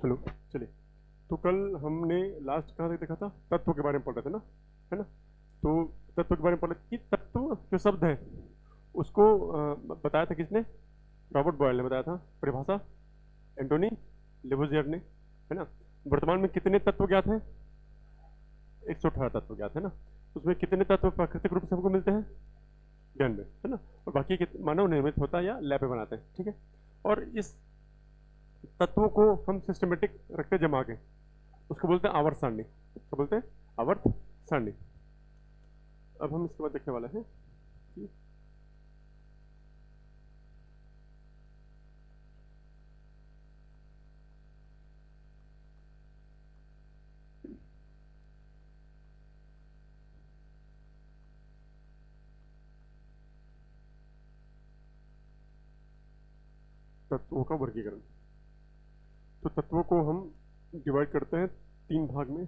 चलो चलिए। तो कल हमने लास्ट कहाँ तक देखा था, तत्व के बारे में पढ़ रहे थे ना, है ना। तो तत्व के बारे में पढ़ रहे थे कि तत्व जो शब्द है उसको बताया था किसने, रॉबर्ट बॉयल ने बताया था। परिभाषा एंटोनी लेवोजियर ने, है ना। वर्तमान में कितने तत्व ज्ञात हैं, 118 तत्व ज्ञात है ना। उसमें कितने तत्व प्राकृतिक रूप से हमको मिलते हैं, ज्ञान में, है ना। और बाकी मानव निर्मित होता है या लैब में बनाते हैं, ठीक है। और इस तत्वों को हम सिस्टमेटिक रखते जमा के, उसको बोलते हैं आवर्त सारणी, उसको बोलते हैं आवर्त सारणी। अब हम इसके बाद देखने वाले हैं कि तत्वों का वर्गीकरण। तो तत्वों को हम डिवाइड करते हैं 3 भाग में।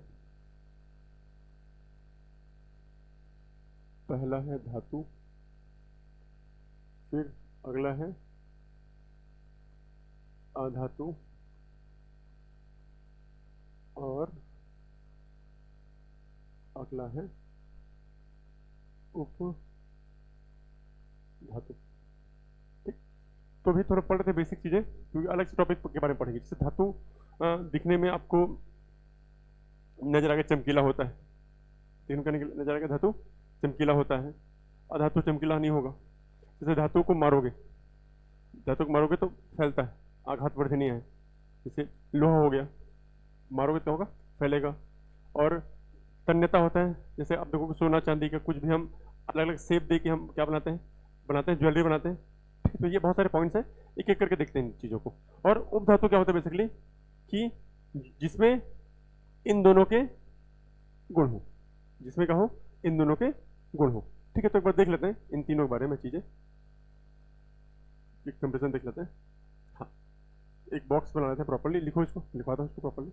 पहला है धातु, फिर अगला है अधातु, और अगला है उप धातु। ठीक। तो अभी थोड़ा पढ़ रहे थे बेसिक चीजें, क्योंकि अलग से टॉपिक के बारे में पढ़ेंगे। जैसे धातु दिखने में आपको नजर आगे चमकीला होता है, तीन का नजर आगे धातु चमकीला होता है। अधातु चमकीला नहीं होगा। जैसे धातु को मारोगे, धातु को मारोगे तो फैलता है, आघात वर्धनीय है। जैसे लोहा हो गया, मारोगे तो होगा, फैलेगा। और तन्यता होता है, जैसे आप देखोगे सोना चांदी का कुछ भी हम अलग अलग शेप दे के हम क्या बनाते हैं ज्वेलरी बनाते हैं। तो ये बहुत सारे पॉइंट्स हैं, एक एक करके देखते हैं इन चीज़ों को। और उपधातु क्या होता है बेसिकली, कि जिसमें इन दोनों के गुण हो, जिसमें क्या हो, इन दोनों के गुण हो। ठीक है, तो एक बार देख लेते हैं इन तीनों के बारे में चीज़ें, एक कंपेरिजन देख लेते हैं। हाँ, एक बॉक्स बना लेते हैं प्रॉपर्ली, लिखो इसको, लिखवा दो इसको प्रॉपर्ली।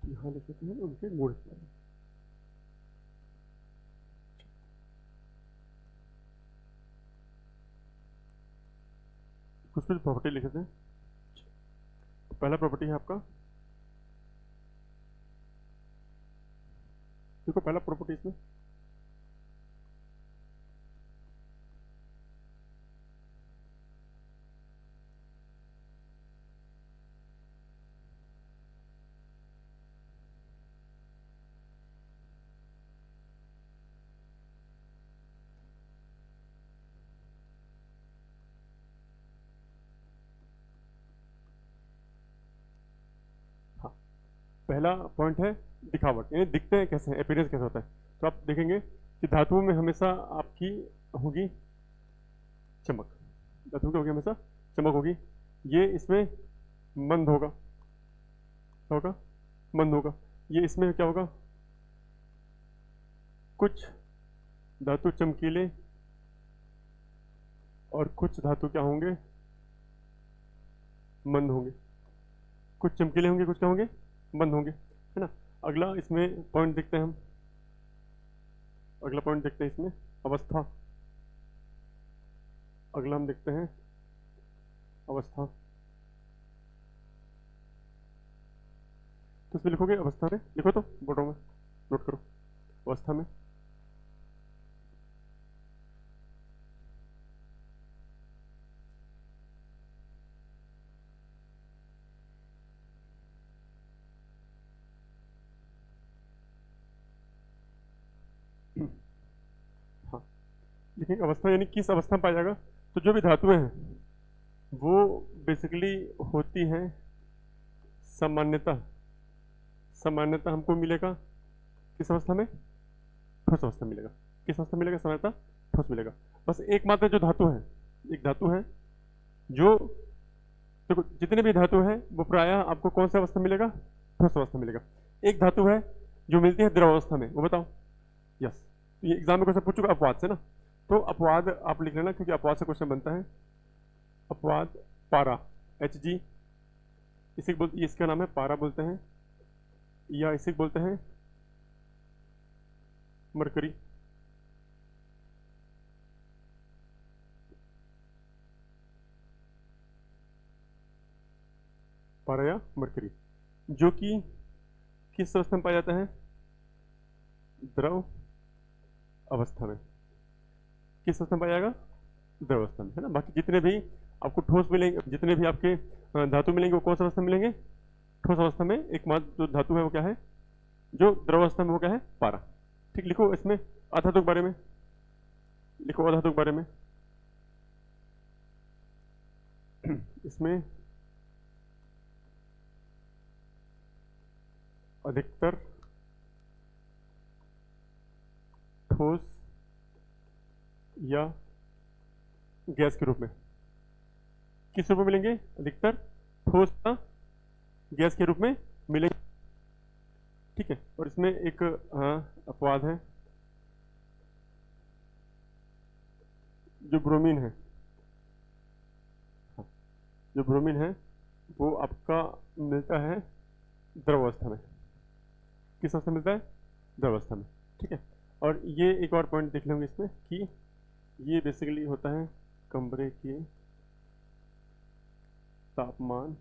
यहाँ लिख लेते हैं उनके गुण। कुछ कुछ प्रॉपर्टी लिख लेते हैं। पहला प्रॉपर्टी है आपका, देखो पहला प्रॉपर्टी इसमें पहला पॉइंट है दिखावट, यानी दिखते हैं कैसे, अपीयरेंस कैसा होता है। तो आप देखेंगे कि धातुओं में हमेशा आपकी होगी चमक, धातुओं की होगी हमेशा चमक होगी। ये इसमें मंद होगा, क्या होगा, मंद होगा। ये इसमें क्या होगा, कुछ धातु चमकीले और कुछ धातु क्या होंगे, मंद होंगे। कुछ चमकीले होंगे, कुछ क्या होंगे, मंद होंगे, है ना। अगला इसमें पॉइंट देखते हैं हम, अगला पॉइंट देखते हैं इसमें अवस्था। अगला हम देखते हैं अवस्था। तो इसमें लिखोगे अवस्था में, लिखो तो बोर्डों में नोट करो, अवस्था में हाँ, लिखेंगे अवस्था यानी किस अवस्था में पाया जाएगा। तो जो भी धातुएं हैं वो बेसिकली होती हैं सामान्यतः, सामान्यतः हमको मिलेगा किस अवस्था में, ठोस अवस्था मिलेगा। किस अवस्था मिलेगा, सामान्यतः ठोस मिलेगा। बस एकमात्र जो धातु है, एक धातु है जो, देखो जितने भी धातु हैं वो प्रायः आपको कौन सा अवस्था मिलेगा, ठोस अवस्था मिलेगा। एक धातु है जो मिलती है द्रव अवस्था में, वो बताओ। यस, ये एग्जाम में क्वेश्चन पूछ चुका अपवाद से ना, तो अपवाद आप लिख लेना क्योंकि अपवाद से क्वेश्चन बनता है। अपवाद पारा, Hg, इसे बोलते, इसका नाम है पारा बोलते हैं, या इसे बोलते हैं मरकरी। पारा या मरकरी, जो कि किस अवस्था में पाया जाता है, द्रव अवस्था में। किस अवस्था में पाया जाएगा, द्रव अवस्था में, है ना। बाकी जितने भी आपको ठोस मिलेंगे, जितने भी आपके धातु मिलेंगे वो कौन सा अवस्था में मिलेंगे, ठोस अवस्था में। एकमात्र जो धातु है वो क्या है, जो द्रव अवस्था में, वो क्या है, पारा। ठीक, लिखो इसमें अधातु के बारे में, लिखो अधातु के बारे में। इसमें अधिकतर ठोस या गैस के रूप में, किस रूप में मिलेंगे, अधिकतर ठोस या गैस के रूप में मिलेंगे। ठीक है, और इसमें एक अपवाद है, जो ब्रोमीन है, जो ब्रोमीन है वो आपका मिलता है द्रव अवस्था में। किस अवस्था में मिलता है, द्रव अवस्था में। ठीक है, और ये एक और पॉइंट देख लेंगे इसमें कि ये बेसिकली होता है कमरे के तापमान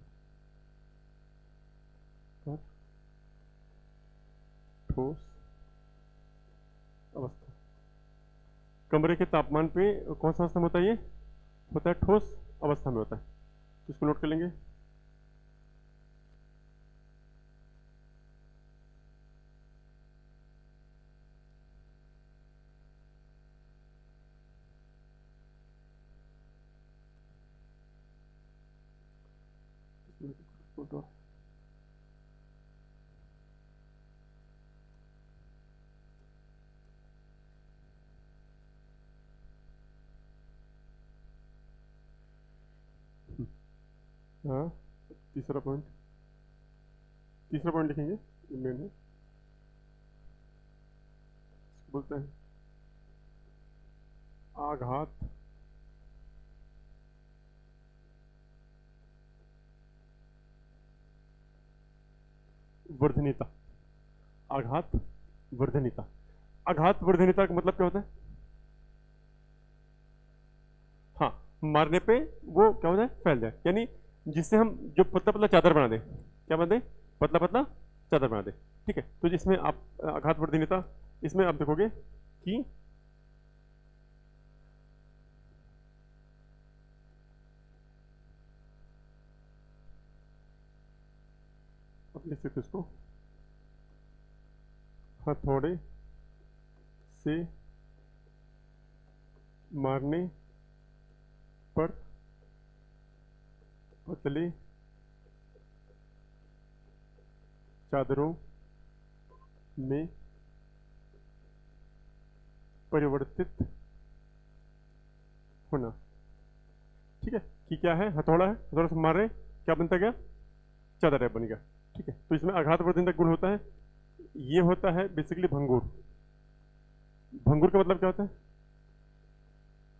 पर ठोस अवस्था। कमरे के तापमान पे कौन सा अवस्था में होता है, ये होता है ठोस अवस्था में होता है। तो इसको नोट कर लेंगे। फोटो हाँ, तीसरा पॉइंट, तीसरा पॉइंट लिखेंगे, ये मेन है, बोलते हैं आघात वर्धनीयता। आघात वर्धनीयता, आघात वर्धनीयता का मतलब क्या होता है, हाँ, मारने पे वो क्या होता है, फैल जाए, यानी जिससे हम जो पतला पतला चादर बना दे, क्या बना दे, पतला पतला चादर बना दे। ठीक है, तो जिसमें आप आघात वर्धनीयता, इसमें आप देखोगे कि आप लिख सकते इसको, हथौड़े से मारने पर पतले चादरों में परिवर्तित होना। ठीक है, कि क्या है, हथौड़ा है, हथौड़ा से मार रहे, क्या बनता गया, चादर टाइप बन गया। ठीक है, तो इसमें आघात वर्धनीयता गुण होता है, ये होता है बेसिकली भंगुर। भंगुर का मतलब क्या होता है,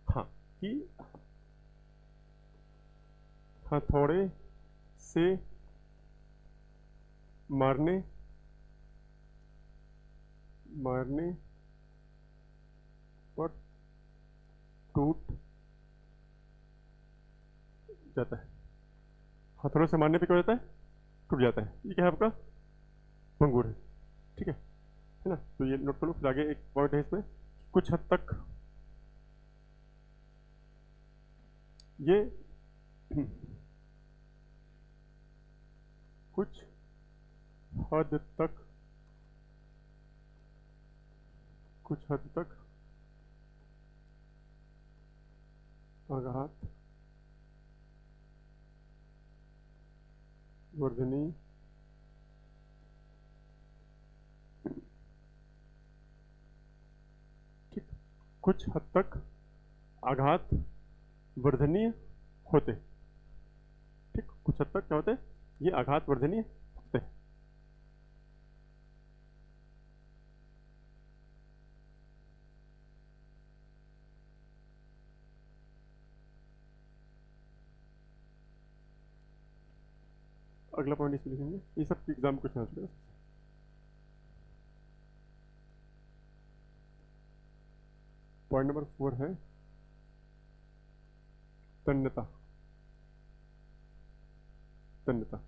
हाँ, कि हथौड़े से मारने पर टूट जाता है। हथौड़े से मारने पे क्या हो जाता है, टूट जाता है। ये क्या है आपका, भंगुर है। ठीक है ना, तो ये नोट कर लो। फिर आगे एक पॉइंट है इसमें, कुछ हद तक ये कुछ हद तक, कुछ हद तक आघात वर्धनी ठीक, कुछ हद तक आघात वर्धनीय होते। ठीक, कुछ हद तक क्या होते हैं, ये आघात वर्धनीय होते हैं। अगला पॉइंट इसमें लिखेंगे, ये सब एग्जाम क्वेश्चन आ चुके। पॉइंट नंबर 4 है तन्यता। तन्यता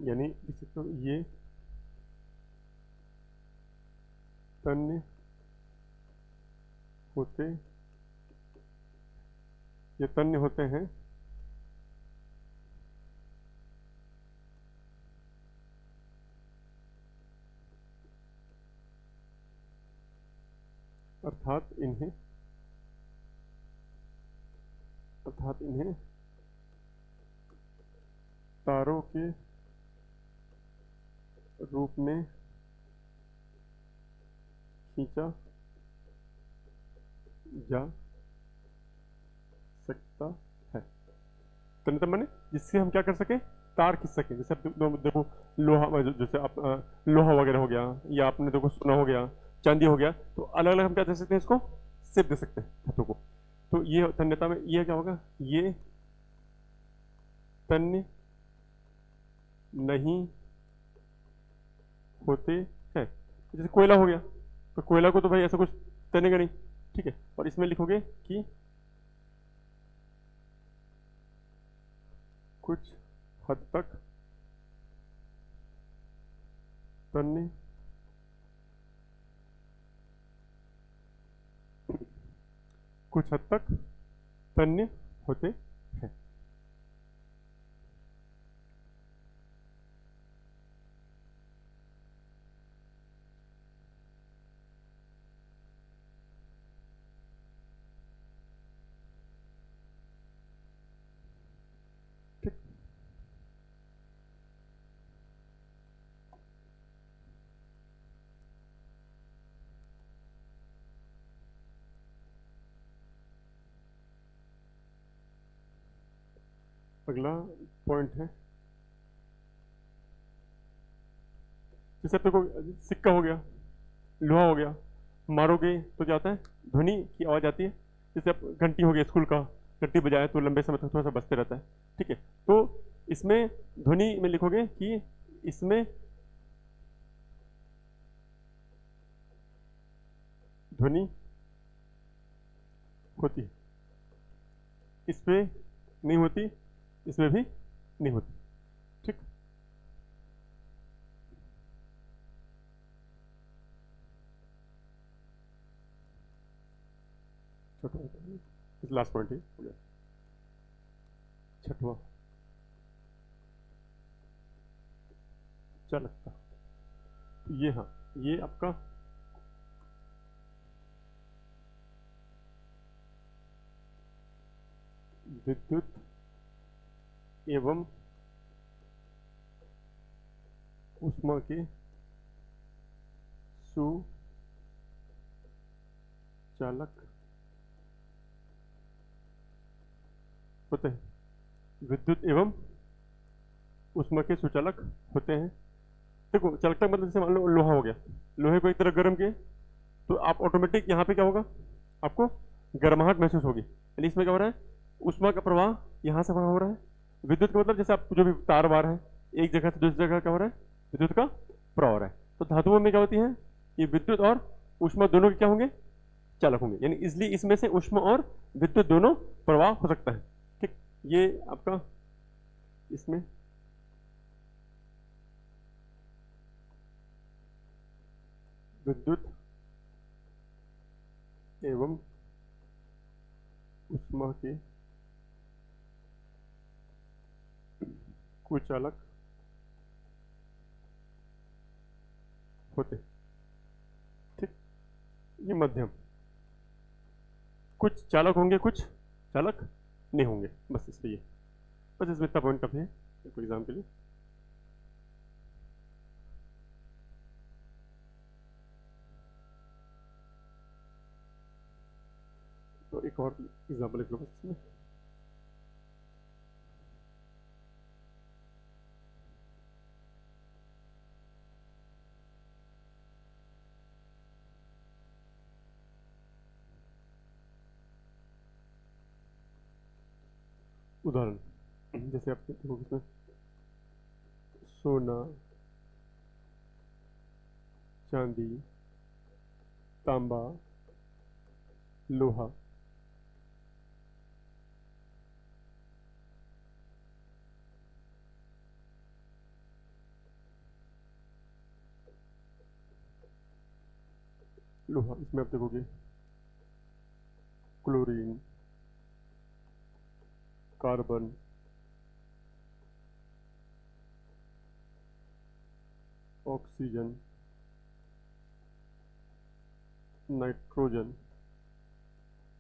यानी लिख सकते हो ये तन्य होते, ये तन्य होते हैं अर्थात इन्हें तारों के रूप में खींचा जा सकता है। तन्यता माने जिससे हम क्या कर सके, तार खींच सके। जैसे आप देखो लोहा, जैसे आप लोहा वगैरह हो गया, या आपने देखो सोना हो गया, चांदी हो गया, तो अलग अलग हम क्या दे सकते हैं, इसको शेप दे सकते हैं धातु को। तो ये तन्यता में ये क्या होगा, ये तन्य नहीं होते हैं। जैसे कोयला हो गया, तो कोयला को तो भाई ऐसा कुछ तनेगा नहीं, ठीक है। और इसमें लिखोगे कि कुछ हद तक तन्य कुछ हद तक तन्य होते हैं। ठीक, अगला पॉइंट है, जैसे अपने को सिक्का हो गया, लोहा हो गया, मारोगे तो क्या होता है, ध्वनि की आवाज आती है। जैसे आप घंटी हो गया, स्कूल का घंटी बजाए तो लंबे समय तक थोड़ा सा बजते रहता है, ठीक है। तो इसमें ध्वनि में लिखोगे कि इसमें ध्वनि होती है, इसमें नहीं होती, इसमें भी नहीं होती। ठीक, लास्ट पॉइंट हो गया। छठवां चालकता। ये हाँ, ये आपका विद्युत एवं ऊष्मा के सुचालक होते हैं। विद्युत एवं ऊष्मा के सुचालक होते हैं। देखो चालकता मतलब जैसे मान लो लोहा हो गया, लोहे को एक तरफ गर्म किए तो आप ऑटोमेटिक यहाँ पे क्या होगा, आपको गर्माहट महसूस होगी। यानी इसमें क्या हो रहा है, ऊष्मा का प्रवाह यहाँ से वहाँ हो रहा है। विद्युत का मतलब जैसे आप जो भी तार वार है, एक जगह से दूसरी जगह क्या हो रहा है, विद्युत का प्रवाह हो रहा है। तो धातुओं में क्या होती है, ये विद्युत और ऊष्मा दोनों के क्या होंगे, चालक होंगे। यानी इसलिए इसमें से ऊष्मा और विद्युत दोनों प्रवाह हो सकता है। ठीक, ये आपका इसमें विद्युत एवं ऊष्मा के कुचालक होते। ठीक, ये मध्यम, कुछ चालक होंगे कुछ चालक नहीं होंगे। बस इसलिए बस इसमें इतना पॉइंट काफी है कोई एग्जाम के लिए। तो एक और एग्जाम्पल लिख लो बस इसमें। उदाहरण जैसे आप देखो इसमें सोना, चांदी, तांबा, लोहा, लोहा। इसमें आप देखोगे क्लोरीन, कार्बन, ऑक्सीजन, नाइट्रोजन,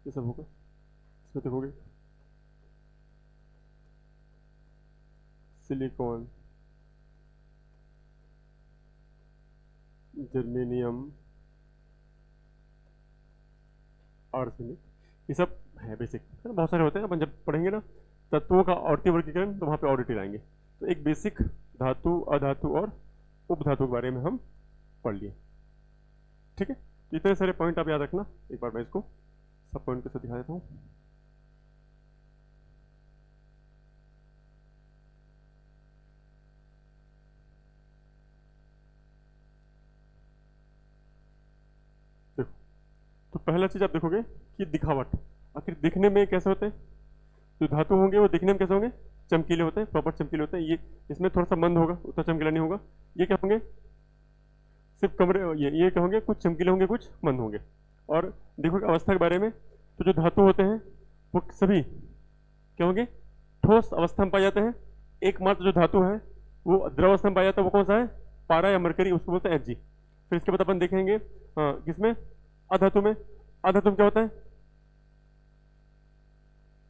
ये सब होगा। इसमें देखोगे सिलिकॉन, जर्मेनियम, आर्सेनिक, ये सब है बेसिक, है ना। बहुत सारे होते हैं, अपन जब पढ़ेंगे ना तत्वों का आवर्तीय वर्गीकरण तो वहाँ पे और डिटेल आएंगे। तो एक बेसिक धातु, अधातु और उपधातु के बारे में हम पढ़ लिए, ठीक है। इतने सारे पॉइंट आप याद रखना। एक बार मैं इसको सब पॉइंट के साथ दिखा देता हूँ। देखो, तो पहला चीज आप देखोगे कि दिखावट, आखिर दिखने में कैसे होते हैं। जो धातु होंगे वो दिखने में कैसे होंगे, चमकीले होते हैं, प्रॉपर चमकीले होते हैं। ये इसमें थोड़ा सा मंद होगा, उतना चमकीला नहीं होगा। ये क्या होंगे, सिर्फ कमरे, ये क्या होंगे, कुछ चमकीले होंगे कुछ मंद होंगे। और देखो अवस्था के बारे में, तो जो धातु होते हैं वो सभी क्या होंगे, ठोस अवस्था में पाए जाते हैं। एकमात्र जो धातु है वो द्रव अवस्था में पाया जाता है, वो कौन सा है, पारा या मरकरी, उसको बोलते हैं Hg। फिर इसके बाद अपन देखेंगे किसमें, अधातु में। अधातु में क्या होता है,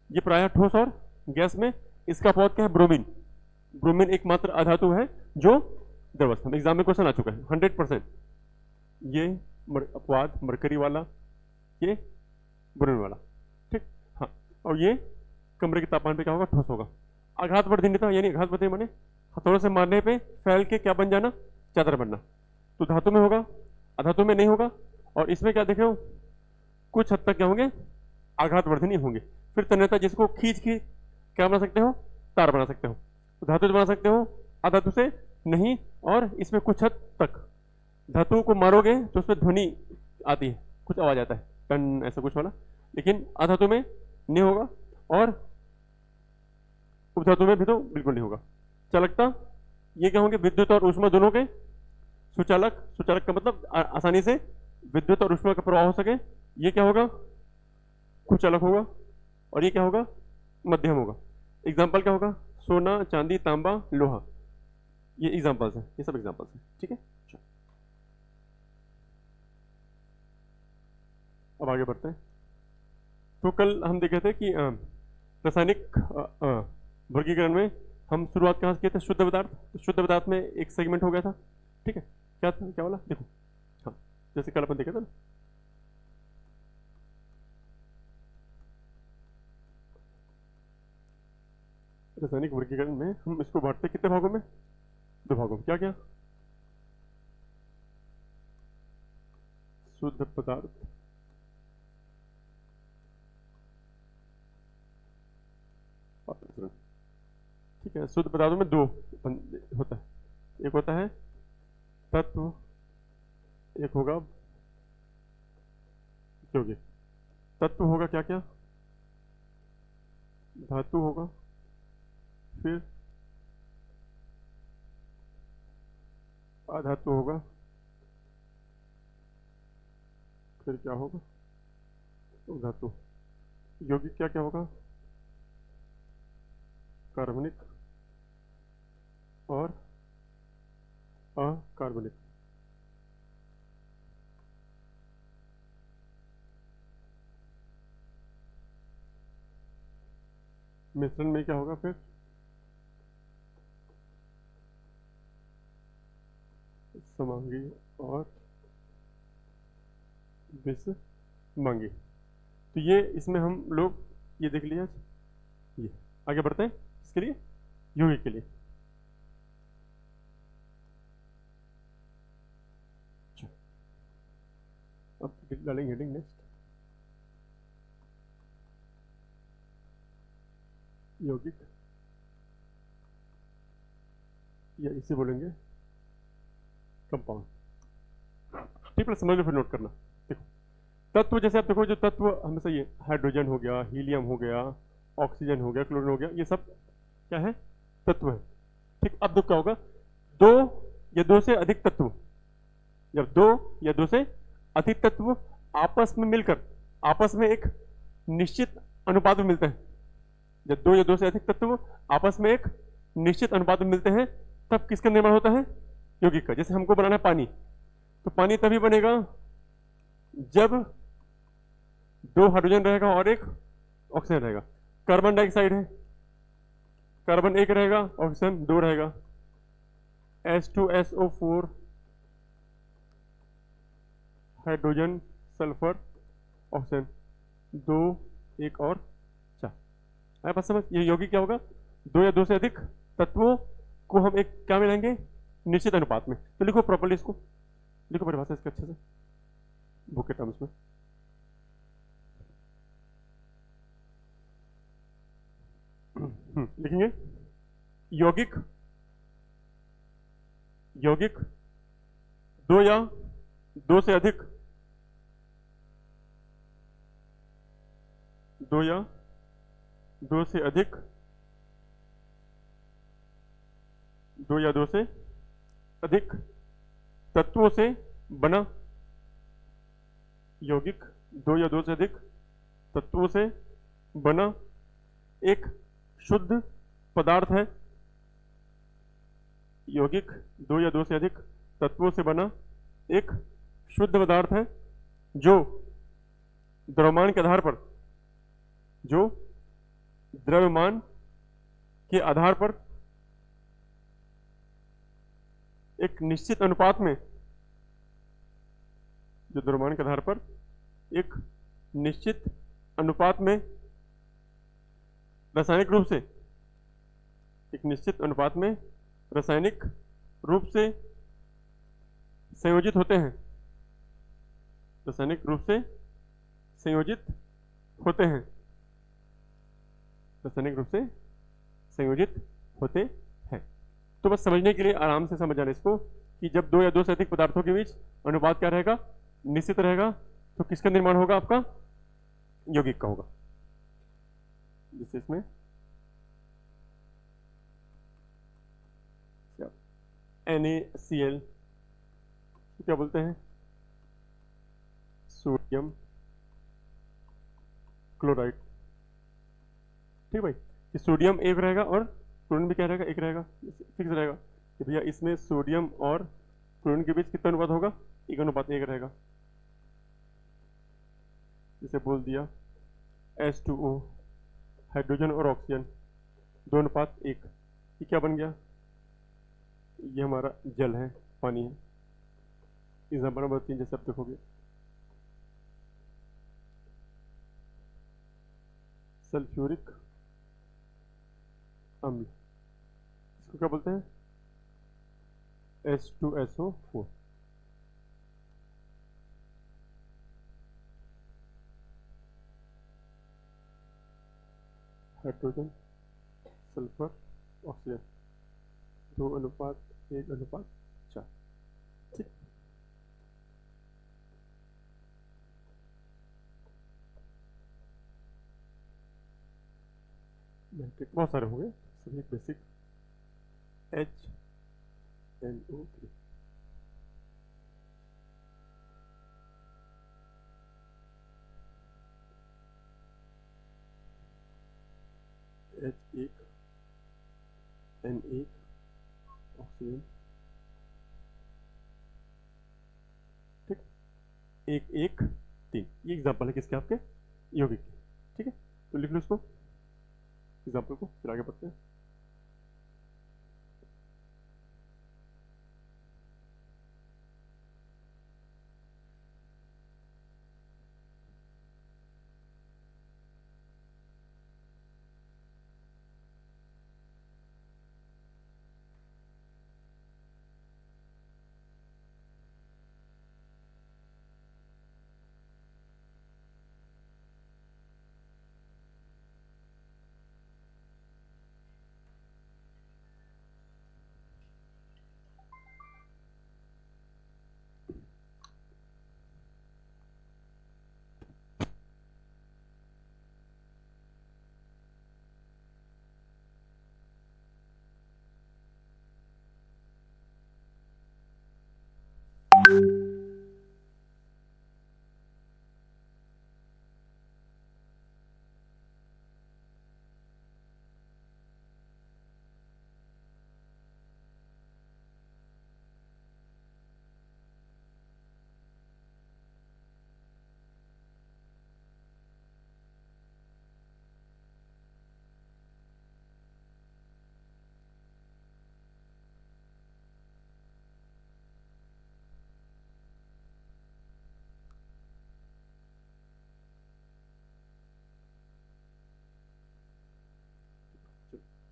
ये प्रायः ठोस और गैस में। इसका अपवाद क्या है, ब्रोमीन। ब्रोमीन एकमात्र अधातु है जो द्रवस्था में। एग्जाम में क्वेश्चन आ चुका है 100%। ये अपवाद मरकरी वाला, ये ब्रोमीन वाला, ठीक। हाँ, और ये कमरे के तापमान पे क्या होगा, ठोस होगा। आघातवर्धनीयता यानी आघातवर्धनीय माने हथौड़े से मारने पे फैल के क्या बन जाना, चादर बनना। तो धातु में होगा, अधातु में नहीं होगा। और इसमें क्या देखे हो, कुछ हद तक क्या होंगे, आघातवर्धनीय होंगे। फिर तन्यता, जिसको खींच के क्या बना सकते हो, तार बना सकते हो। तो धातु से बना सकते हो, अधातु से नहीं। और इसमें कुछ हद तक धातु को मारोगे तो उसमें ध्वनि आती है, कुछ आवाज आता है, टन ऐसा कुछ वाला। लेकिन अधातु में नहीं होगा और उपधातु में भी तो बिल्कुल नहीं होगा। चालकता, ये क्या होंगे, विद्युत और ऊष्मा दोनों के सुचालक। सुचालक का मतलब आसानी से विद्युत और ऊष्मा का प्रवाह हो सके। ये क्या होगा, कुचालक होगा। और ये क्या होगा, मध्यम होगा। एग्जाम्पल क्या होगा, सोना, चांदी, तांबा, लोहा। ये एग्जाम्पल्स हैं, ये सब एग्जाम्पल्स हैं, ठीक है। अब आगे बढ़ते हैं। तो कल हम देखे थे कि रासायनिक वर्गीकरण में हम शुरुआत कहाँ से किए थे, शुद्ध पदार्थ। तो शुद्ध पदार्थ में एक सेगमेंट हो गया था, ठीक है। क्या था, क्या वाला, देखो। हाँ, जैसे कल अपन देखे थे ना, रासायनिक वर्गीकरण में हम इसको बांटते कितने भागों में, दो भागों में। क्या क्या, शुद्ध पदार्थ और मिश्रण, ठीक है। शुद्ध पदार्थों में दो होता है, एक होता है तत्व, एक होगा यौगिक। तत्व होगा क्या क्या, धातु होगा, फिर अधातु होगा, फिर क्या होगा, धातु। यौगिक क्या क्या होगा, कार्बनिक और अकार्बनिक। मिश्रण में क्या होगा फिर, समांगी और विषमांगी। तो ये इसमें हम लोग ये देख लिया। ये आगे बढ़ते हैं इसके लिए, यौगिक के लिए। अब डालेंगे हेडिंग नेक्स्ट, यौगिक, या इसे बोलेंगे कंपाउंड। ठीक है, समझ लो फिर नोट करना। देखो तत्व, जैसे आप देखो जो तत्व हमेशा ये हाइड्रोजन हो गया, हीलियम हो गया, ऑक्सीजन हो गया, क्लोरीन हो गया, ये सब क्या है, तत्व है। ठीक, अब दो क्या होगा, दो या दो से अधिक तत्व, जब दो या दो से अधिक तत्व आपस में मिलकर आपस में एक निश्चित अनुपात में मिलते हैं, जब दो या दो से अधिक तत्व आपस में एक निश्चित अनुपात में मिलते हैं, तब किसका निर्माण होता है, यौगिक का। जैसे हमको बनाना है पानी, तो पानी तभी बनेगा जब दो हाइड्रोजन रहेगा और एक ऑक्सीजन रहेगा। कार्बन डाइऑक्साइड है, कार्बन एक रहेगा, ऑक्सीजन दो रहेगा, H2SO4, हाइड्रोजन, सल्फर, ऑक्सीजन, दो, एक और चार। आया बात समझ। ये यौगिक क्या होगा, दो या दो से अधिक तत्वों को हम एक क्या मिलाएंगे, निश्चित अनुपात में। तो लिखो प्रॉपर्ली इसको, लिखो परिभाषा इसके अच्छे से बुक के टर्म्स में। लिखेंगे यौगिक, यौगिक दो या दो से अधिक, दो या दो से अधिक, दो या दो से अधिक तत्वों से बना यौगिक, दो या दो से अधिक तत्वों से बना एक शुद्ध पदार्थ है। यौगिक दो या दो से अधिक तत्वों से बना एक शुद्ध पदार्थ है जो द्रव्यमान के आधार पर, जो द्रव्यमान के आधार पर एक निश्चित अनुपात में, जो द्रव्यमान के आधार पर एक निश्चित अनुपात में रासायनिक रूप से, एक निश्चित अनुपात में रासायनिक रूप से संयोजित होते हैं, रासायनिक रूप से संयोजित होते हैं, रासायनिक रूप से संयोजित होते हैं। तो बस समझने के लिए आराम से समझ जाना इसको कि जब दो या दो से अधिक पदार्थों के बीच अनुपात क्या रहेगा, निश्चित रहेगा, तो किसका निर्माण होगा, आपका यौगिक का होगा। जैसे इसमें NaCl क्या बोलते हैं, सोडियम क्लोराइड। ठीक भाई, कि सोडियम एक रहेगा और क्लोरीन भी क्या रहेगा, एक रहेगा, फिक्स रहेगा कि भैया इसमें सोडियम और क्लोरीन के बीच कितना अनुपात होगा, एक अनुपात एक रहेगा। जैसे बोल दिया H2O, हाइड्रोजन और ऑक्सीजन, दो अनुपात एक, ये क्या बन गया, ये हमारा जल है, पानी है। एग्जाम्पल नंबर 3 जैसे आप देखोगे, सल्फ्यूरिक अम्ल, इसको क्या बोलते हैं, H2SO4। हाइड्रोजन, सल्फर, ऑक्सीजन, दो अनुपात एक अनुपात चार। ठीक, बहुत सारे हो गए, सभी basic. HNO3, H1 N1 oxygen. ठीक, 1 1 3, ये एग्जाम्पल है किसके, आपके यौगिक के। ठीक है, तो लिख लो इसको, एग्जाम्पल को, फिर आगे बढ़ते हैं।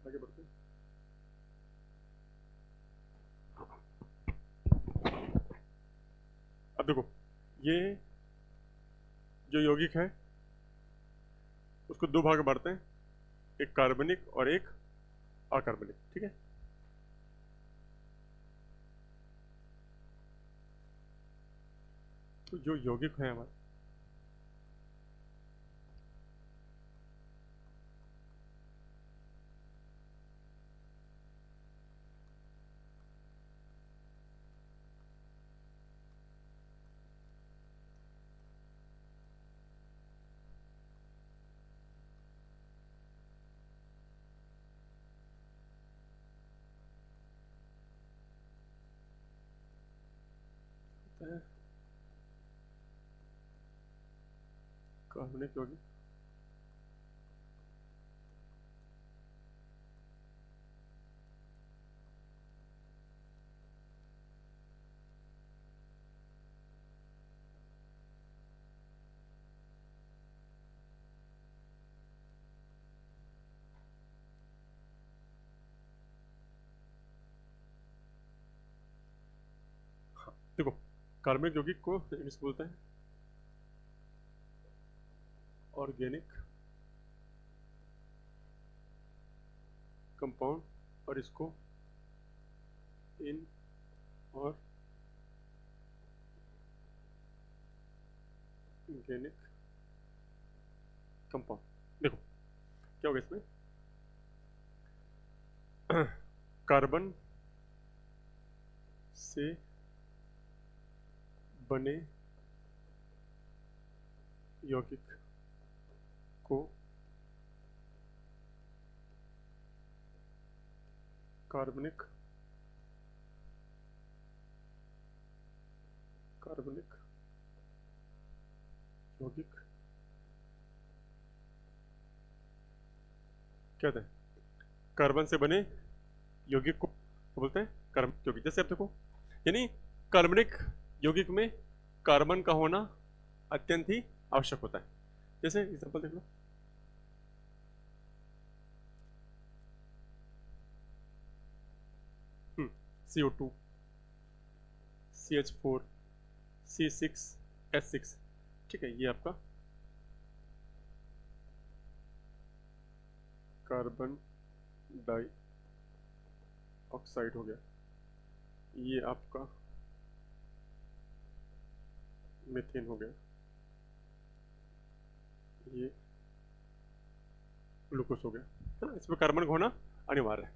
आगे बढ़ते हैं। अब देखो, ये जो यौगिक है उसको दो भाग में बांटते हैं, एक कार्बनिक और एक अकार्बनिक, ठीक है। तो जो यौगिक है हमारे, कार्बनिक यौगिक, देखो कार्बनिक यौगिक को इंग्लिश बोलते हैं ऑर्गेनिक कंपाउंड, और इसको इन और ऑर्गेनिक कंपाउंड। देखो क्या होगा इसमें, कार्बन से बने यौगिक को कार्बनिक यौगिक क्या होता है, कार्बन से बने यौगिक को बोलते हैं कार्बनिक यौगिक। जैसे आप देखो, यानी कार्बनिक यौगिक में कार्बन का होना अत्यंत ही आवश्यक होता है। जैसे एग्जांपल देख लो, CO2, CH4, C6H6, ठीक है, ये आपका कार्बन डाइऑक्साइड हो गया, ये आपका मीथेन हो गया, ये ग्लूकोज हो गया, है ना। इसमें कार्बन का होना अनिवार्य है।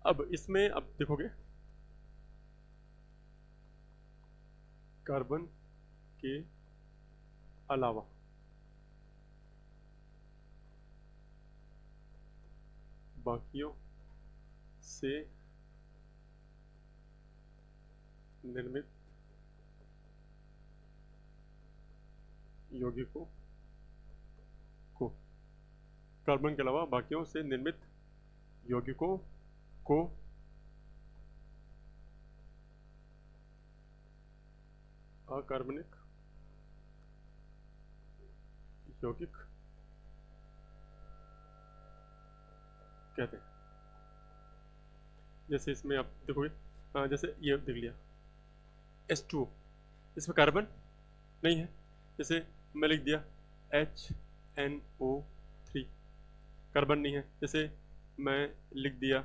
अब इसमें अब देखोगे, कार्बन के अलावा बाकियों से निर्मित यौगिकों को कार्बन के अलावा बाकियों से निर्मित यौगिकों को अकार्बनिक यौगिक कहते हैं। जैसे इसमें आप देखोगे, जैसे ये देख लिया H2O, इसमें कार्बन नहीं है। जैसे मैं लिख दिया HNO3, कार्बन नहीं है। जैसे मैं लिख दिया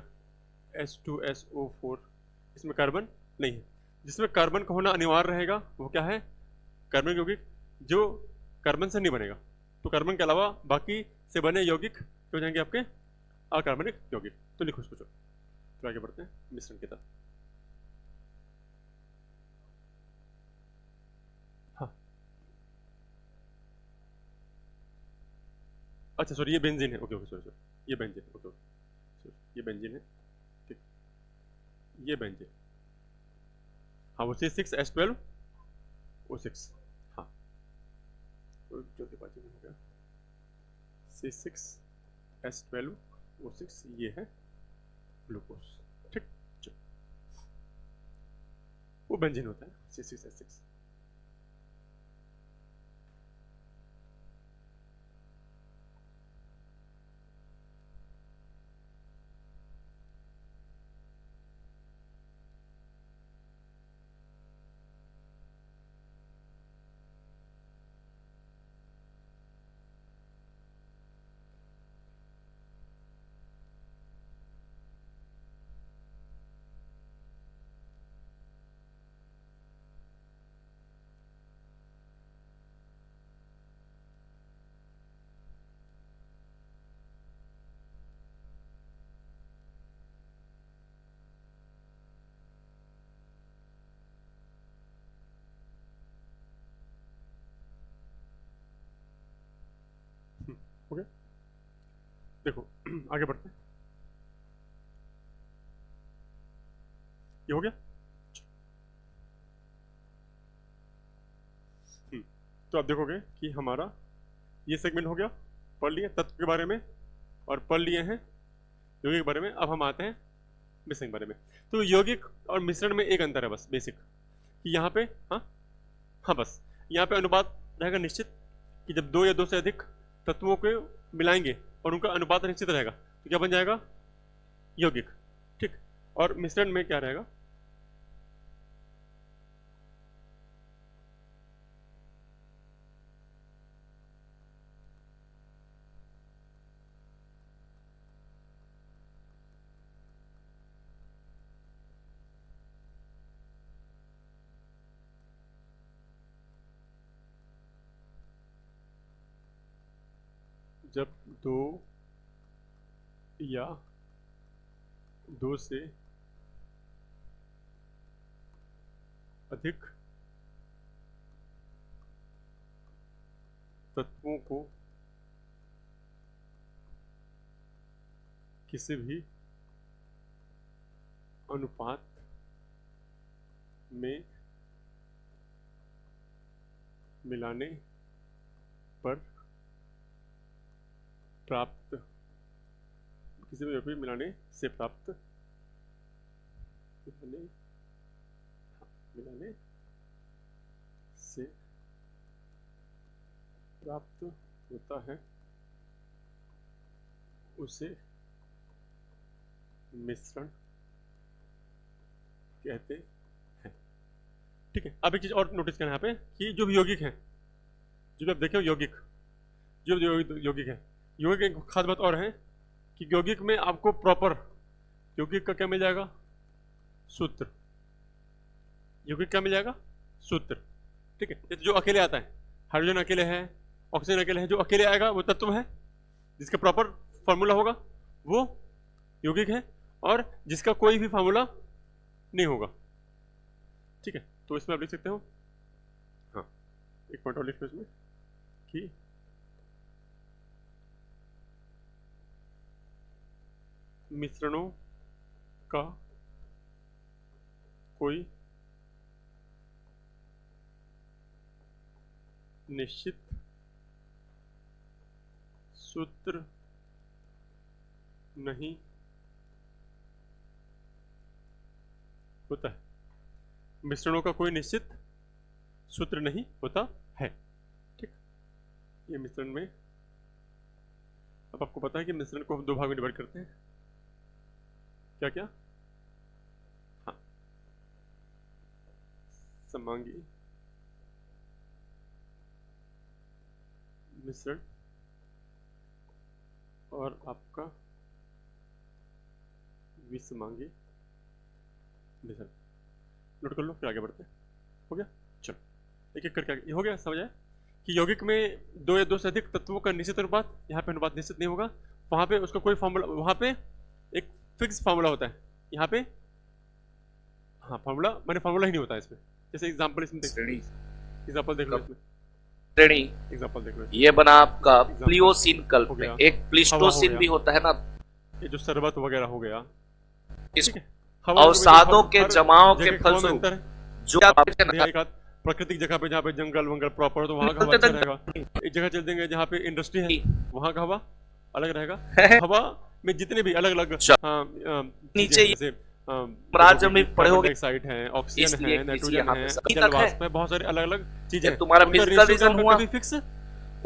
H2SO4, इसमें कार्बन नहीं है। जिसमें कार्बन का होना अनिवार्य रहेगा वो क्या है? कार्बन यौगिक जो कार्बन से नहीं बनेगा। तो कार्बन के अलावा बाकी से बने यौगिक हो जाएंगे आपके अकार्बनिक यौगिक। तो लिखो इसको। तो आगे बढ़ते हैं मिश्रण की तरफ। हाँ, अच्छा सॉरी, ये बेंजीन है। ओके ओके, सॉरी सॉरी, ये बेंजीन है। ओके ओके, ये बेंजीन है। ठीक, ये बेंजीन, हाँ वो C6H12O6। हाँ, तो जल्दीबाजी में हो गया। C6H12O6 ये है ग्लूकोज। ठीक, वो बेंजीन होता है C6H6। ओके, देखो आगे बढ़ते हैं। ये हो गया। तो आप देखोगे कि हमारा ये सेगमेंट हो गया, पढ़ लिए तत्व के बारे में और पढ़ लिए हैं यौगिक के बारे में। अब हम आते हैं मिश्रण के बारे में। तो यौगिक और मिश्रण में एक अंतर है बस बेसिक, कि यहाँ पे हाँ हाँ बस यहाँ पे अनुपात रहेगा निश्चित, कि जब दो या दो से अधिक तत्वों को मिलाएंगे और उनका अनुपात निश्चित रहेगा तो क्या बन जाएगा? यौगिक। ठीक, और मिश्रण में क्या रहेगा? जब दो या दो से अधिक तत्वों को किसी भी अनुपात में मिलाने पर प्राप्त, किसी भी मिलाने से प्राप्त, मिलाने से प्राप्त होता है उसे मिश्रण कहते हैं। ठीक है, अब एक चीज और नोटिस करना यहाँ पे कि जो भी यौगिक है, जो भी आप देखे यौगिक, जो यौगिक है, यौगिक एक खास बात और है कि यौगिक में आपको प्रॉपर यौगिक का क्या मिल जाएगा? सूत्र। यौगिक क्या मिल जाएगा? सूत्र। ठीक है, जैसे जो अकेले आता है, हाइड्रोजन अकेले है, ऑक्सीजन अकेले है, जो अकेले आएगा वो तत्व है, जिसका प्रॉपर फॉर्मूला होगा वो यौगिक है, और जिसका कोई भी फॉर्मूला नहीं होगा। ठीक है, तो इसमें आप लिख सकते हो, हाँ एक पॉइंट और लिख लो इसमें कि मिश्रणों का कोई निश्चित सूत्र नहीं होता है। मिश्रणों का कोई निश्चित सूत्र नहीं होता है। ठीक, ये मिश्रण में, अब आपको पता है कि मिश्रण को हम दो भाग में डिवाइड करते हैं। क्या क्या? हाँ, समांगी मिश्रण और आपका विषमांगी मिश्रण। नोट कर लो, फिर आगे बढ़ते हैं। हो गया? चलो एक एक करके आगे। हो गया? समझ आया कि यौगिक में दो या दो से अधिक तत्वों का निश्चित अनुपात, यहाँ पे अनुपात निश्चित नहीं होगा, वहां पे उसका कोई फॉर्मूला, वहां पे एक फिक्स फॉर्मूला होता है, यहाँ पे हाँ फॉर्मूला माने फॉर्मूला ही नहीं होता है इसमें। जैसे एग्जांपल इसमें एग्जांपल देख लो, इसमें श्रेणी एग्जांपल देख लो। ये बना आपका प्लियोसीन कल्प में, एक प्लिस्टोसीन भी होता है ना, ये जो शरबत वगैरह हो गया, इस अवसादों के जमाव के फलस्वरूप जो प्राकृतिक जगह पे जहाँ पे जंगल वंगल प्रॉपर, तो वहाँ का हवा अच्छा रहेगा। एक जगह चल देंगे जहाँ पे इंडस्ट्री है, वहाँ का हवा अलग रहेगा। हवा में जितने भी अलग अलग नीचे जैसे में पड़े होंगे, ऑक्सीजन है, नाइट्रोजन है, जल वाष्प है, बहुत सारी अलग अलग चीजें। तुम्हारा फिजिकल रीजन हुआ फिक्स,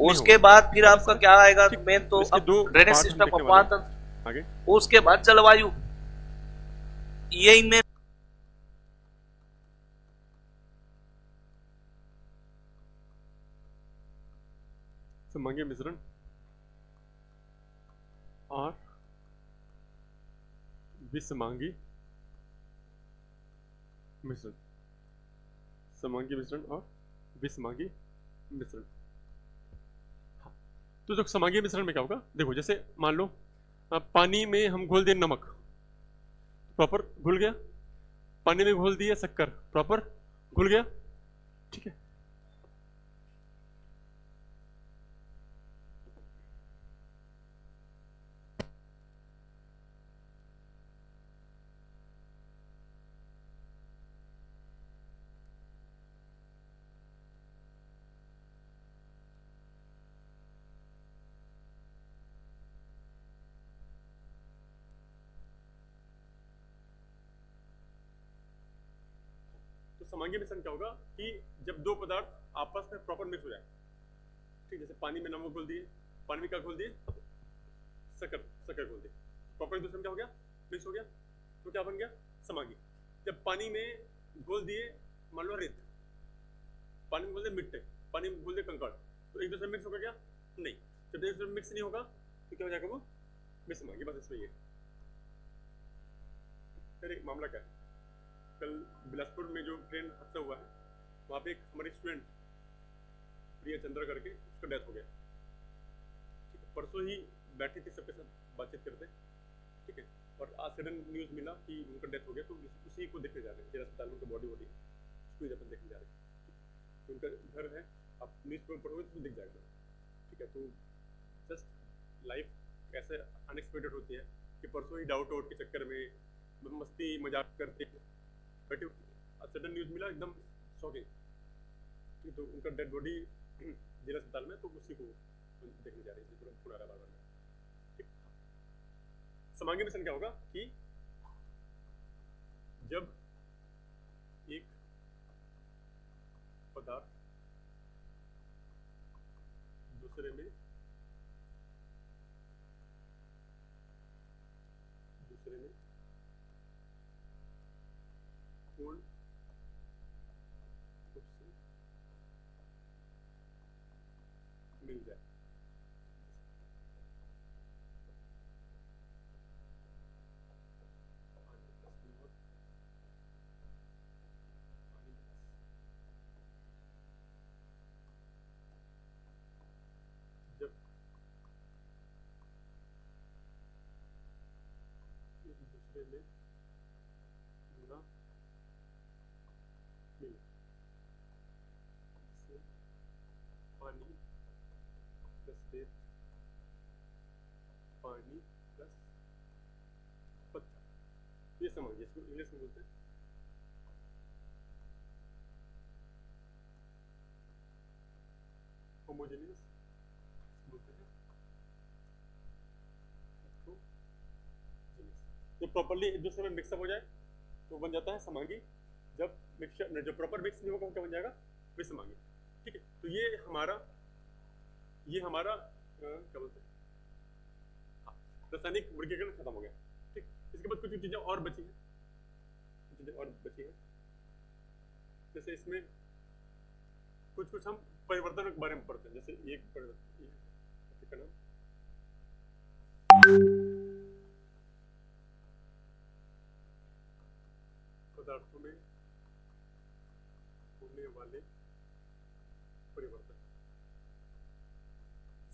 उसके बाद फिर आपका क्या आएगा मेन, तो ड्रेनेज सिस्टम, अपवाह तंत्र, आगे उसके बाद जलवायु। ये इनमें समांगी मिश्रण और विषमांगी मिश्रण, समांगी मिश्रण और विषमांगी मिश्रण। हाँ, तो जो समांगी मिश्रण में क्या होगा, देखो जैसे मान लो पानी में हम घोल दिए नमक, प्रॉपर घुल गया। पानी में घोल दिया शक्कर, प्रॉपर घुल गया। ठीक है, समांगी मिश्रण क्या होगा कि जब दो पदार्थ आपस में प्रॉपर मिक्स हो जाए। ठीक, जैसे पानी में नमक घोल दिए, पानी में क्या घोल दिए, शक्कर घोल दिए, प्रॉपर एक दूसरे में क्या हो गया, मिक्स हो गया, तो क्या बन गया, समांगी। जब पानी में घोल दिए मान लो रेत, पानी में घोल दिए मिट्टी, पानी में घोल दिए कंकड़, तो एक दूसरे में मिक्स होगा क्या, नहीं। जब एक दूसरे में मिक्स नहीं होगा तो क्या हो जाएगा, वो विषमांगी। बस इसमें ये फिर एक मामला क्या है, कल बिलासपुर में जो ट्रेन हादसा हुआ है, वहाँ पे एक हमारे स्टूडेंट प्रिया चंद्रा करके, उसका डेथ हो गया। ठीक है, परसों ही बैठी थी सबके साथ बातचीत करते। ठीक है, और आज सडन न्यूज़ मिला कि उनका डेथ हो गया, तो उसी को देखने जा रहे हैं, जिला अस्पताल में उनका बॉडी उसको अपन देखने जा रहे हैं। तो उनका घर है, आप न्यूज़ पेपर पढ़ोगे तो दिख जाएगा। ठीक है, तो जस्ट लाइफ ऐसे अनएक्सपेक्टेड होती है कि परसों ही डाउट आउट के चक्कर में मस्ती मजाक करते बट सडन न्यूज़ मिला, एकदम शॉकिंग। तो उनका डेड बॉडी जिला अस्पताल में, तो उसी को देखने जा रहे हैं, तुरंत पुराना बार में। ठीक, समांगी मिश्रण क्या होगा कि जब एक पदार्थ दूसरे में पूर्ण रूप से मिल जाए, जब एक दूसरे में ना मिले, जिससे पानी प्लस रेत, पानी प्लस पत्थर, ये समझिए, इसको इंग्लिश में बोलते हैं होमोजेनियस, बोलते हैं जब प्रॉपरली एक दूसरे में मिक्सअप हो जाए तो बन जाता है समांगी। जब मिक्सचर जो प्रॉपर मिक्स नहीं होगा क्या बन जाएगा, विषमांगी। ठीक है, तो ये हमारा क्या बोलते हैं, रासायनिक वर्गीकरण खत्म हो गया। ठीक, इसके बाद कुछ चीजें और बची हैं, जैसे इसमें कुछ हम परिवर्तन के बारे में पढ़ते हैं। जैसे एक परिवर्तन का नाम पदार्थों में होने वाले परिवर्तन।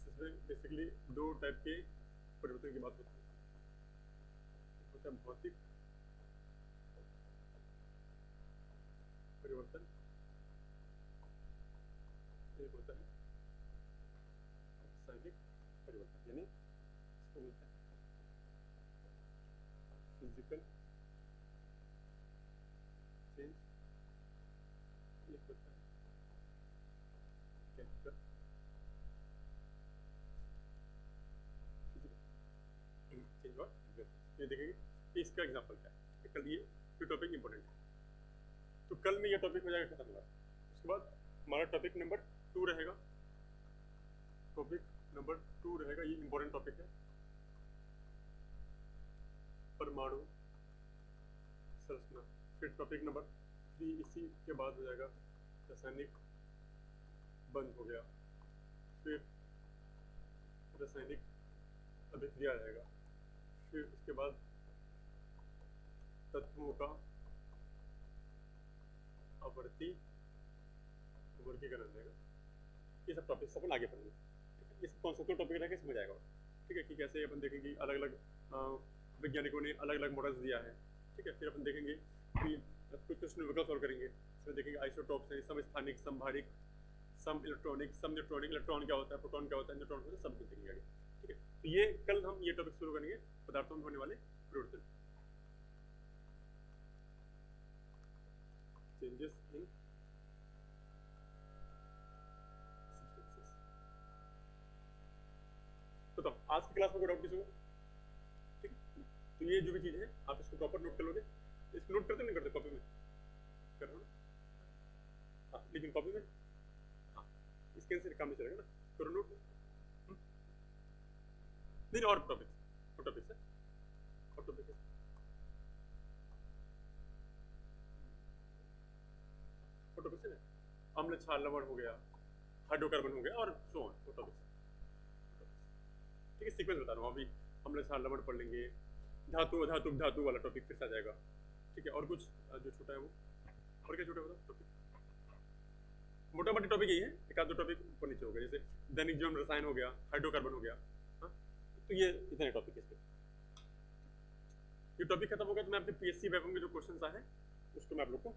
इसमें बेसिकली दो टाइप के परिवर्तन की बात होती है। एक होता है भौतिक परिवर्तन, एक होता है रासायनिक परिवर्तन, यानी इसको बोलते हैं फिजिकल चेंज, एक होता है केमिकल चेंज। और ये देखेंगे कि इसका एग्जांपल क्या है। कल ये टॉपिक इंपॉर्टेंट है, तो कल में ये टॉपिक हो जाएगा खत्म होगा। उसके बाद हमारा टॉपिक नंबर 2 रहेगा। टॉपिक नंबर 2 रहेगा, ये इंपॉर्टेंट टॉपिक है, परमाणु संरचना। फिर टॉपिक नंबर 3 इसी के बाद हो जाएगा रासायनिक बंध हो गया, फिर रासायनिक अभिक्रिया रहेगा, फिर उसके बाद तत्वों का आवर्ती वर्गीकरण रहेगा। ये सब टॉपिक्स अपन आगे पढ़ेंगे। ये सब कॉन्सेप्चुअल टॉपिक रहेगा, समझ आएगा। ठीक है, कि कैसे अपन देखेंगे अलग अलग वैज्ञानिकों ने अलग अलग मॉडल्स दिया है। ठीक है, फिर अपन देखेंगे कि कुछ क्वेश्चन विकल्प सॉल्व करेंगे। इसमें देखेंगे आइसोटॉप्स हैं, समस्थानिक, समभारिक, सम इलेक्ट्रॉनिक, सम न्यूट्रॉनिक, इलेक्ट्रॉन क्या होता है, प्रोटॉन क्या होता है, न्यूट्रॉन क्या होता है, सब कुछ देखेंगे आगे। ठीक है, तो ये कल हम ये टॉपिक शुरू करेंगे, पदार्थों में होने वाले परिवर्तन, चेंजेस इन सब्सटेंसेस। तो आज की क्लास में कोई डाउट किसी को? ठीक, तो ये जो भी चीज है आप इसको प्रॉपर नोट कर लोगे। इसको नोट करते नहीं करते, कॉपी में कर रहे हो ना? हाँ, लेकिन कॉपी में हाँ इसके से काम नहीं चलेगा ना, करो नोट। नहीं और टॉपिक्स है, और टॉपिक है अम्ल क्षार लवण हो गया, हाइड्रोकार्बन हो गया और सो ऑन। वो टॉपिक्स ठीक है, सीक्वेंस बता रहा हूँ। अभी अम्ल क्षार लवण पढ़ लेंगे, धातु अधातु धातु वाला टॉपिक फिर से आ जाएगा। ठीक है, और कुछ जो छोटा है वो, और क्या छोटा होता टॉपिक, मोटा मोटी टॉपिक यही है। एक आध दो टॉपिक ऊपर नीचे हो गया, जैसे दैनिक जीवन रसायन हो गया, हाइड्रोकार्बन हो गया। हाँ, तो ये इतने टॉपिक है। ये टॉपिक खत्म हो गया तो मैं आपके पीएससी वेब के जो क्वेश्चन आए उसको मैं आप लोग को